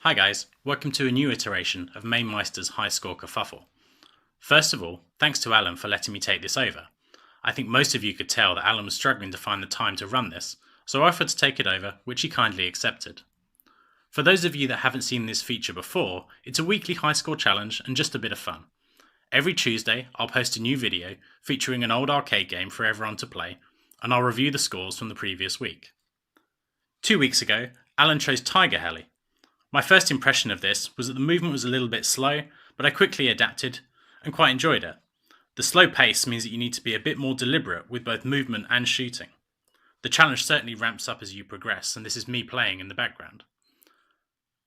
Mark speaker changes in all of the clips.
Speaker 1: Hi guys, welcome to a new iteration of Mamemeister's High Score Kerfuffle. First of all, thanks to Alan for letting me take this over. I think most of you could tell that Alan was struggling to find the time to run this, so I offered to take it over, which he kindly accepted. For those of you that haven't seen this feature before, it's a weekly high score challenge and just a bit of fun. Every Tuesday, I'll post a new video featuring an old arcade game for everyone to play, and I'll review the scores from the previous week. 2 weeks ago, Alan chose Tiger Heli. My first impression of this was that the movement was a little bit slow, but I quickly adapted and quite enjoyed it. The slow pace means that you need to be a bit more deliberate with both movement and shooting. The challenge certainly ramps up as you progress, and this is me playing in the background.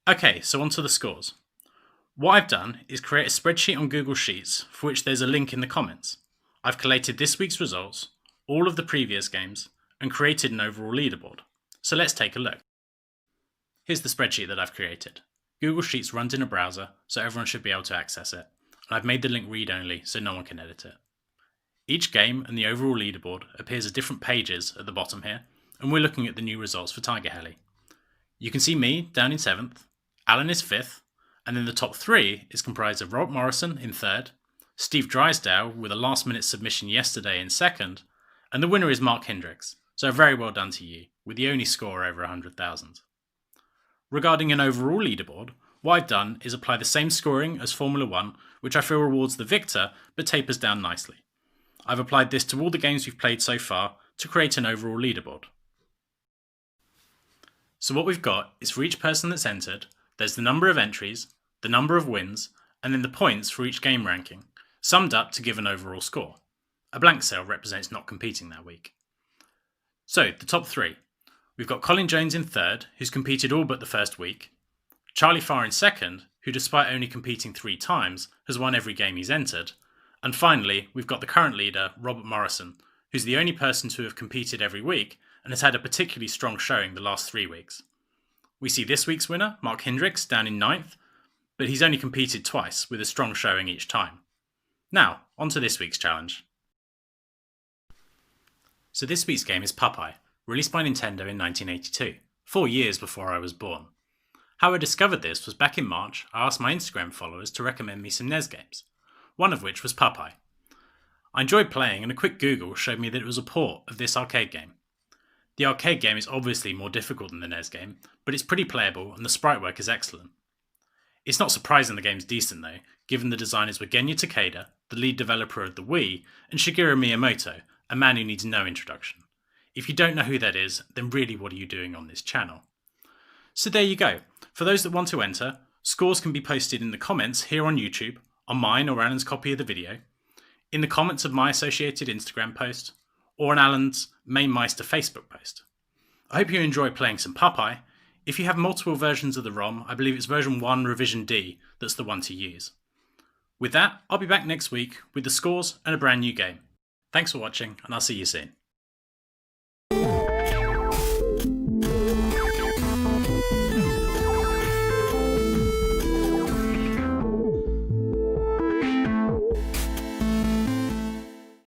Speaker 1: Okay, so on to the scores. What I've done is create a spreadsheet on Google Sheets for which there's a link in the comments. I've collated this week's results, all of the previous games, and created an overall leaderboard. So let's take a look. Here's the spreadsheet that I've created. Google Sheets runs in a browser, so everyone should be able to access it, and I've made the link read-only so no one can edit it. Each game and the overall leaderboard appears as different pages at the bottom here, and we're looking at the new results for Tiger Heli. You can see me down in 7th, Alan is 5th, and then the top 3 is comprised of Robert Morrison in 3rd, Steve Drysdale with a last-minute submission yesterday in 2nd, and the winner is Mark Hendricks, so very well done to you, with the only score over 100,000. Regarding an overall leaderboard, what I've done is apply the same scoring as Formula 1, which I feel rewards the victor but tapers down nicely. I've applied this to all the games we've played so far to create an overall leaderboard. So what we've got is for each person that's entered, there's the number of entries, the number of wins, and then the points for each game ranking, summed up to give an overall score. A blank cell represents not competing that week. So, the top 3. We've got Colin Jones in 3rd, who's competed all but the first week. Charlie Farr in 2nd, who despite only competing 3 times, has won every game he's entered. And finally, we've got the current leader, Robert Morrison, who's the only person to have competed every week and has had a particularly strong showing the last 3 weeks. We see this week's winner, Mark Hendricks, down in 9th, but he's only competed twice with a strong showing each time. Now, on to this week's challenge. So this week's game is Popeye, released by Nintendo in 1982, 4 years before I was born. How I discovered this was back in March. I asked my Instagram followers to recommend me some NES games, one of which was Popeye. I enjoyed playing, and a quick Google showed me that it was a port of this arcade game. The arcade game is obviously more difficult than the NES game, but it's pretty playable and the sprite work is excellent. It's not surprising the game's decent though, given the designers were Genya Takeda, the lead developer of the Wii, and Shigeru Miyamoto, a man who needs no introduction. If you don't know who that is, then really what are you doing on this channel? So there you go. For those that want to enter, scores can be posted in the comments here on YouTube, on mine or Alan's copy of the video, in the comments of my associated Instagram post, or on Alan's Mamemeister Facebook post. I hope you enjoy playing some Popeye. If you have multiple versions of the ROM, I believe it's version 1 revision D that's the one to use. With that, I'll be back next week with the scores and a brand new game. Thanks for watching, and I'll see you soon.